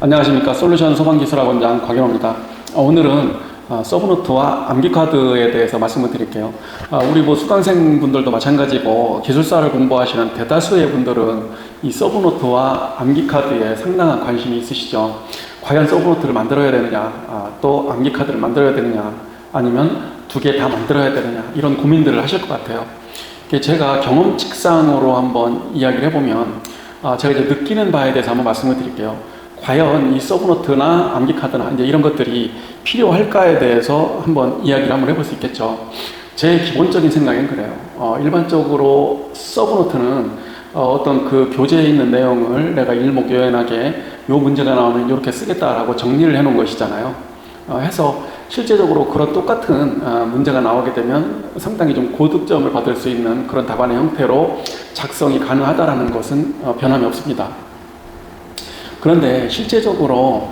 안녕하십니까. 솔루션 소방기술학원장 곽영호입니다. 오늘은 서브노트와 암기카드에 대해서 말씀을 드릴게요. 우리 수강생분들도 마찬가지고 기술사를 공부하시는 대다수의 분들은 이 서브노트와 암기카드에 상당한 관심이 있으시죠. 과연 서브노트를 만들어야 되느냐, 또 암기카드를 만들어야 되느냐, 아니면 두 개 다 만들어야 되느냐, 이런 고민들을 하실 것 같아요. 제가 경험칙상으로 한번 이야기를 해보면 제가 이제 느끼는 바에 대해서 한번 말씀을 드릴게요. 과연 이 서브노트나 암기카드나 이제 이런 것들이 필요할까에 대해서 한번 이야기를 한번 해볼 수 있겠죠. 제 기본적인 생각은 그래요. 일반적으로 서브노트는 어떤 그 교재에 있는 내용을 내가 일목요연하게 요 문제가 나오면 이렇게 쓰겠다라고 정리를 해 놓은 것이잖아요. 해서 실제적으로 그런 똑같은 문제가 나오게 되면 상당히 좀 고득점을 받을 수 있는 그런 답안의 형태로 작성이 가능하다라는 것은 변함이 없습니다. 그런데 실제적으로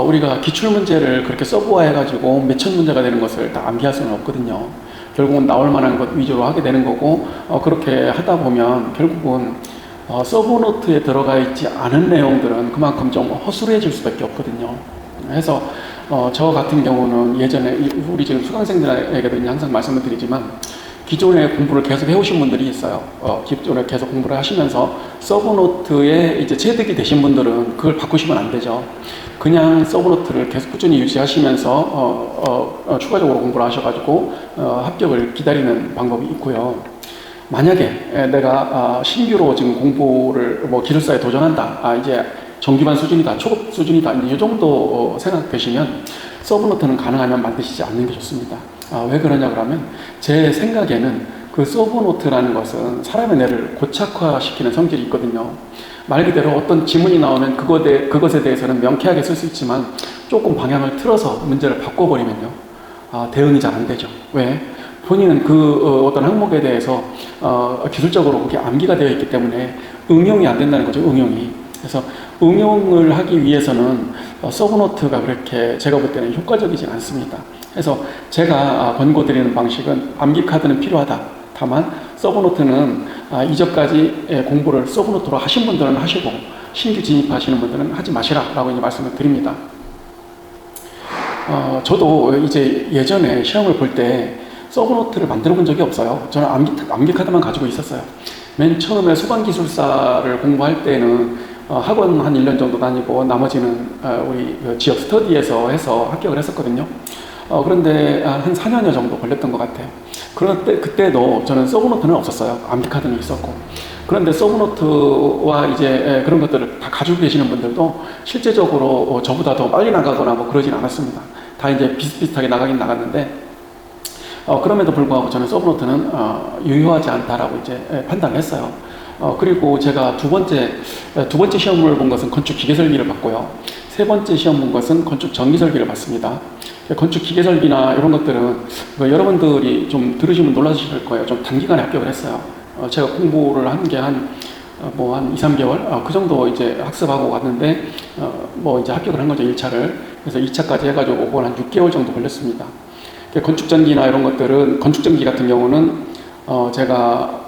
우리가 기출문제를 그렇게 서브화해가지고 몇천 문제가 되는 것을 다 암기할 수는 없거든요. 결국은 나올 만한 것 위주로 하게 되는 거고, 그렇게 하다 보면 결국은 서브노트에 들어가 있지 않은 내용들은 그만큼 좀 허술해질 수밖에 없거든요. 그래서 저 같은 경우는 예전에 우리 지금 수강생들에게도 항상 말씀을 드리지만, 기존에 공부를 계속 해오신 분들이 있어요. 기존에 계속 공부를 하시면서 서브노트에 이제 체득이 되신 분들은 그걸 바꾸시면 안 되죠. 그냥 서브노트를 계속 꾸준히 유지하시면서 추가적으로 공부를 하셔가지고 합격을 기다리는 방법이 있고요. 만약에 내가 신규로 지금 공부를 기술사에 도전한다, 이제 정규반 수준이다, 초급 수준이다, 이제 이 정도 생각되시면 서브노트는 가능하면 만드시지 않는 게 좋습니다. 왜 그러냐 그러면 제 생각에는 그 서브노트라는 것은 사람의 뇌를 고착화시키는 성질이 있거든요. 말 그대로 어떤 지문이 나오면 그것에 대해서는 명쾌하게 쓸 수 있지만 조금 방향을 틀어서 문제를 바꿔버리면요, 대응이 잘 안 되죠. 왜? 본인은 그 어떤 항목에 대해서 기술적으로 그게 암기가 되어 있기 때문에 응용이 안 된다는 거죠. 응용이. 그래서 응용을 하기 위해서는 서브노트가 그렇게 제가 볼 때는 효과적이지 않습니다. 그래서 제가 권고드리는 방식은 암기카드는 필요하다. 다만 서브노트는 이전까지 공부를 서브노트로 하신 분들은 하시고 신규 진입하시는 분들은 하지 마시라 라고 이제 말씀을 드립니다. 저도 이제 예전에 시험을 볼 때 서브노트를 만들어 본 적이 없어요. 저는 암기카드만 가지고 있었어요. 맨 처음에 소방기술사를 공부할 때는 학원 한 1년 정도 다니고 나머지는 우리 지역 스터디에서 해서 합격을 했었거든요. 그런데 한 4년여 정도 걸렸던 것 같아요. 그런데 그때도 저는 서브노트는 없었어요. 암기카드는 있었고. 그런데 서브노트와 이제 그런 것들을 다 가지고 계시는 분들도 실제적으로 저보다 더 빨리 나가거나 그러진 않았습니다. 다 이제 비슷비슷하게 나가긴 나갔는데, 그럼에도 불구하고 저는 서브노트는 유효하지 않다라고 이제 판단을 했어요. 그리고 제가 두 번째 시험을 본 것은 건축 기계설비를 봤고요. 세 번째 시험 본 것은 건축 전기설비를 봤습니다. 건축 기계설비나 이런 것들은 여러분들이 좀 들으시면 놀라실 거예요. 좀 단기간에 합격을 했어요. 제가 공부를 한 게 한 2, 3개월? 그 정도 이제 학습하고 갔는데, 이제 합격을 한 거죠, 1차를. 그래서 2차까지 해가지고 오고 한 6개월 정도 걸렸습니다. 건축전기나 이런 것들은, 건축전기 같은 경우는, 제가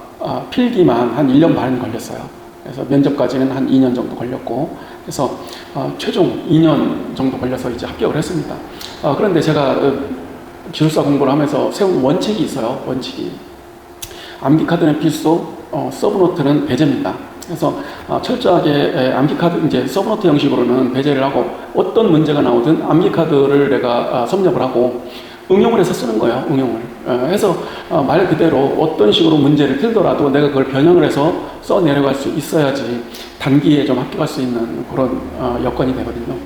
필기만 한 1년 반 걸렸어요. 그래서 면접까지는 한 2년 정도 걸렸고, 그래서 최종 2년 정도 걸려서 이제 합격을 했습니다. 그런데 제가 기술사 공부를 하면서 세운 원칙이 있어요. 원칙이. 암기카드는 필수, 서브노트는 배제입니다. 그래서 철저하게 암기카드, 이제 서브노트 형식으로는 배제를 하고 어떤 문제가 나오든 암기카드를 내가 섭렵을 하고 응용을 해서 쓰는 거예요. 응용을 해서 말 그대로 어떤 식으로 문제를 틀더라도 내가 그걸 변형을 해서 써 내려갈 수 있어야지 단기에 좀 합격할 수 있는 그런 여건이 되거든요.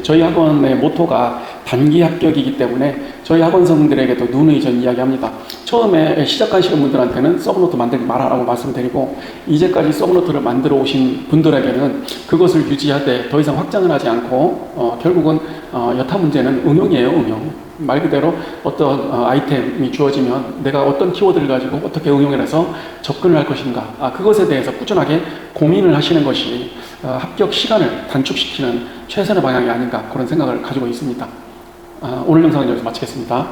저희 학원의 모토가 단기 합격이기 때문에 저희 학원생들에게도 누누이 전 이야기합니다. 처음에 시작하시는 분들한테는 서브노트 만들지 마라라고 말씀드리고, 이제까지 서브노트를 만들어 오신 분들에게는 그것을 유지하되 더 이상 확장을 하지 않고 결국은 여타 문제는 응용이에요. 응용. 말 그대로 어떤 아이템이 주어지면 내가 어떤 키워드를 가지고 어떻게 응용을 해서 접근을 할 것인가, 그것에 대해서 꾸준하게 고민을 하시는 것이 합격 시간을 단축시키는 최선의 방향이 아닌가, 그런 생각을 가지고 있습니다. 오늘 영상은 여기서 마치겠습니다.